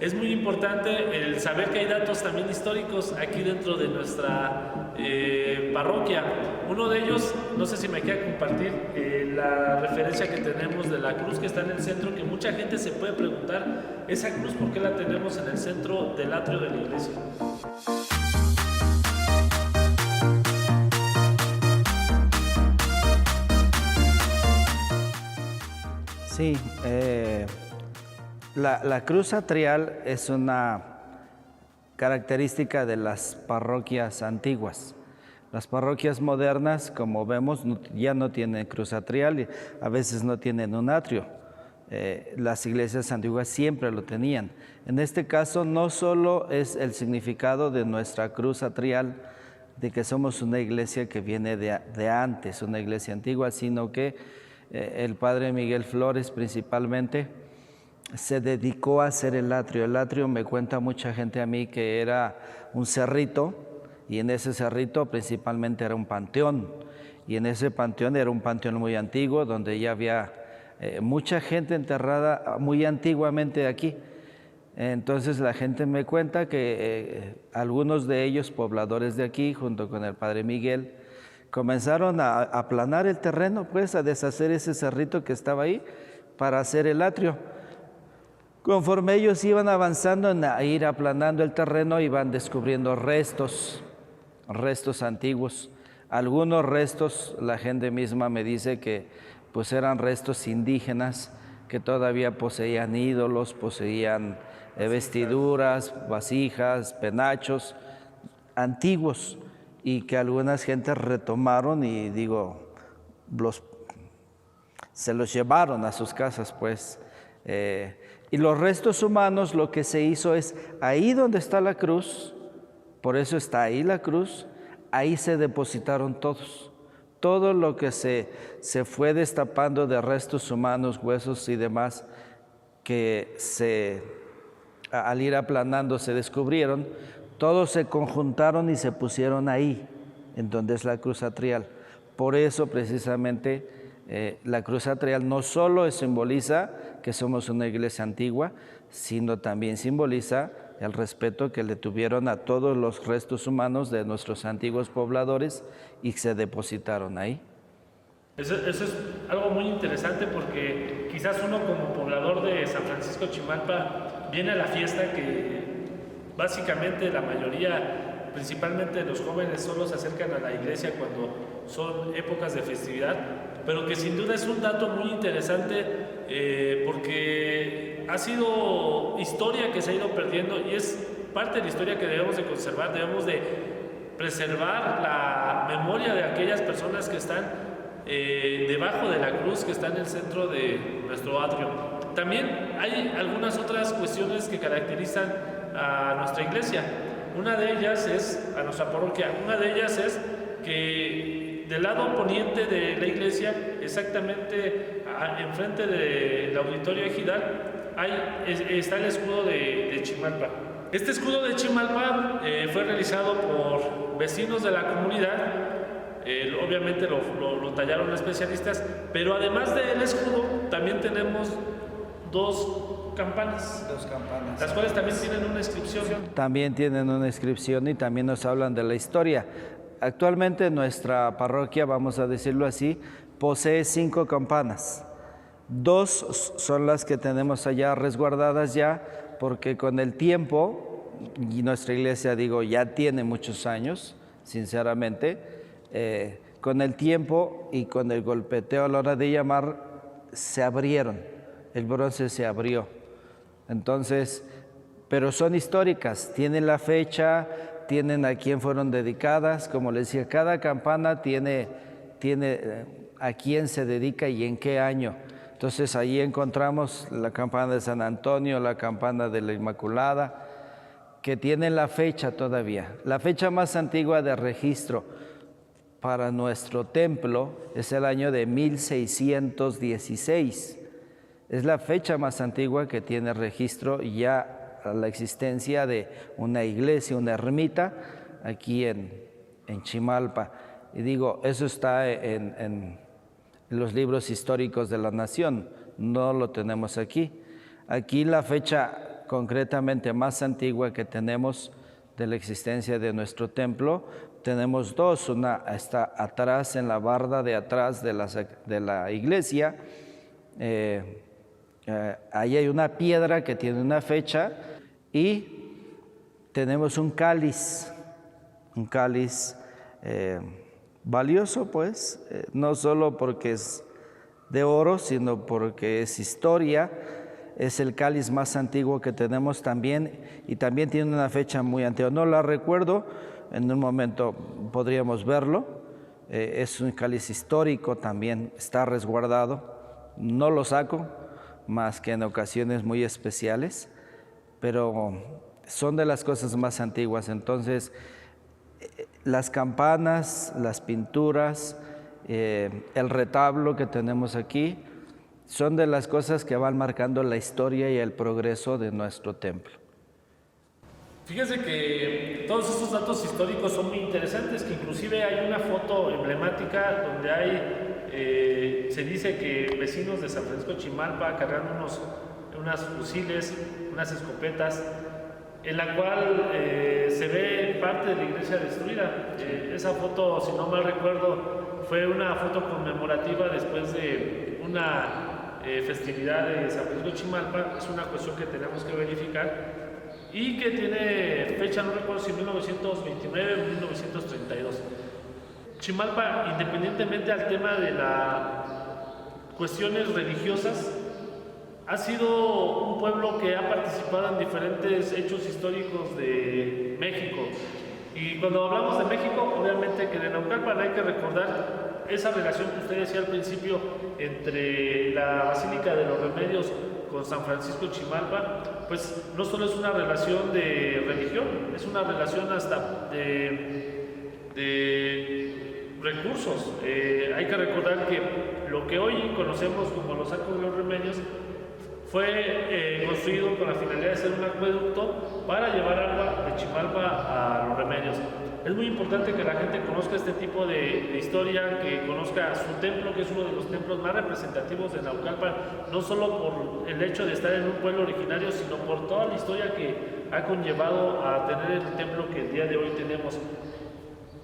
es muy importante el saber que hay datos también históricos aquí dentro de nuestra parroquia. Uno de ellos, no sé si me queda compartir, la referencia que tenemos de la cruz que está en el centro, que mucha gente se puede preguntar, esa cruz, ¿por qué la tenemos en el centro del atrio de la iglesia? Sí, la cruz atrial es una característica de las parroquias antiguas. Las parroquias modernas, como vemos, ya no tienen cruz atrial y a veces no tienen un atrio. Las iglesias antiguas siempre lo tenían. En este caso, no solo es el significado de nuestra cruz atrial, de que somos una iglesia que viene de antes, una iglesia antigua, sino que el padre Miguel Flores principalmente se dedicó a hacer el atrio. El atrio, me cuenta mucha gente a mí, que era un cerrito, y en ese cerrito principalmente era un panteón, y en ese panteón era un panteón muy antiguo, donde ya había mucha gente enterrada muy antiguamente aquí. Entonces la gente me cuenta que algunos de ellos, pobladores de aquí, junto con el padre Miguel, comenzaron a aplanar el terreno, pues a deshacer ese cerrito que estaba ahí para hacer el atrio. Conforme ellos iban avanzando en ir aplanando el terreno, iban descubriendo restos antiguos. Algunos restos, la gente misma me dice que pues eran restos indígenas que todavía poseían ídolos, poseían vestiduras, vasijas, penachos antiguos, y que algunas gentes retomaron y se los llevaron a sus casas, pues. Y los restos humanos, lo que se hizo es, ahí donde está la cruz, por eso está ahí la cruz, ahí se depositaron todos. Todo lo que se fue destapando de restos humanos, huesos y demás, que al ir aplanando se descubrieron, todos se conjuntaron y se pusieron ahí, en donde es la cruz atrial. Por eso, precisamente, la cruz atrial no solo simboliza que somos una iglesia antigua, sino también simboliza el respeto que le tuvieron a todos los restos humanos de nuestros antiguos pobladores y se depositaron ahí. Eso es algo muy interesante, porque quizás uno como poblador de San Francisco Chimalpa viene a la fiesta que básicamente la mayoría, principalmente los jóvenes, solo se acercan a la iglesia cuando son épocas de festividad, pero que sin duda es un dato muy interesante porque ha sido historia que se ha ido perdiendo y es parte de la historia que debemos de conservar. Debemos de preservar la memoria de aquellas personas que están debajo de la cruz, que está en el centro de nuestro atrio. También hay algunas otras cuestiones que caracterizan a nuestra iglesia. Una de ellas es, a nuestra parroquia, una de ellas es que del lado poniente de la iglesia, exactamente enfrente del auditorio ejidal, está el escudo de Chimalpa. Este escudo de Chimalpa fue realizado por vecinos de la comunidad. Obviamente lo tallaron especialistas, pero además del escudo también tenemos dos campanas, las cuales también tienen una inscripción. También tienen una inscripción y también nos hablan de la historia. Actualmente nuestra parroquia, vamos a decirlo así, posee 5 campanas. 2 son las que tenemos allá resguardadas ya, porque con el tiempo, y nuestra iglesia, ya tiene muchos años, sinceramente, con el tiempo y con el golpeteo a la hora de llamar, se abrieron, el bronce se abrió. Entonces, pero son históricas, tienen la fecha, tienen a quién fueron dedicadas, como les decía, cada campana tiene a quién se dedica y en qué año. Entonces ahí encontramos la campana de San Antonio, la campana de la Inmaculada, que tienen la fecha todavía. La fecha más antigua de registro para nuestro templo es el año de 1616. Es la fecha más antigua que tiene registro ya a la existencia de una iglesia, una ermita, aquí en Chimalpa. Y eso está en los libros históricos de la nación, no lo tenemos aquí. Aquí la fecha concretamente más antigua que tenemos de la existencia de nuestro templo, tenemos dos. Una está atrás, en la barda de atrás de la iglesia. Ahí hay una piedra que tiene una fecha y tenemos un cáliz valioso, pues, no solo porque es de oro, sino porque es historia. Es el cáliz más antiguo que tenemos también, y también tiene una fecha muy antigua. No la recuerdo, en un momento podríamos verlo. Es un cáliz histórico también, está resguardado. No lo saco más que en ocasiones muy especiales, pero son de las cosas más antiguas. Entonces, las campanas, las pinturas, el retablo que tenemos aquí, son de las cosas que van marcando la historia y el progreso de nuestro templo. Fíjense que todos estos datos históricos son muy interesantes, que inclusive hay una foto emblemática donde hay, se dice que vecinos de San Francisco Chimalpa cargan unas fusiles, unas escopetas, en la cual se ve parte de la iglesia destruida. Esa foto, si no mal recuerdo, fue una foto conmemorativa después de una festividad de San Francisco Chimalpa. Es una cuestión que tenemos que verificar y que tiene fecha, no recuerdo si 1929 o 1932. Chimalpa, independientemente al tema de las cuestiones religiosas, ha sido un pueblo que ha participado en diferentes hechos históricos de México. Y cuando hablamos de México, obviamente que de Naucalpan hay que recordar esa relación que usted decía al principio entre la Basílica de los Remedios con San Francisco Chimalpa. Pues no solo es una relación de religión, es una relación hasta de recursos. Hay que recordar que lo que hoy conocemos como los Arcos de los Remedios fue construido con la finalidad de ser un acueducto para llevar agua de Chimalpa a los Remedios. Es muy importante que la gente conozca este tipo de historia, que conozca su templo, que es uno de los templos más representativos de Naucalpan, no solo por el hecho de estar en un pueblo originario, sino por toda la historia que ha conllevado a tener el templo que el día de hoy tenemos.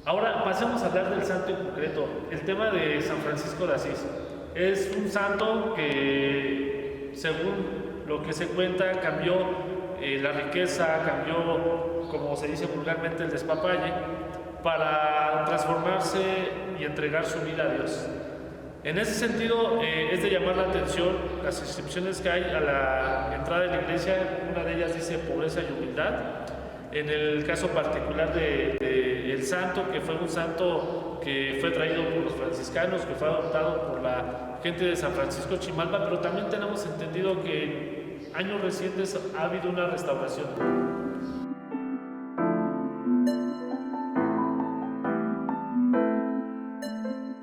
Ahora pasemos a hablar del santo en concreto. El tema de San Francisco de Asís. Es un santo que, según lo que se cuenta, cambió la riqueza, cambió, como se dice vulgarmente, el despapalle, para transformarse y entregar su vida a Dios. En ese sentido, es de llamar la atención las inscripciones que hay a la entrada de la iglesia. Una de ellas dice pobreza y humildad. En el caso particular del santo, que fue un santo que fue traído por los franciscanos, que fue adoptado por la gente de San Francisco Chimalpa, pero también tenemos entendido que en años recientes ha habido una restauración.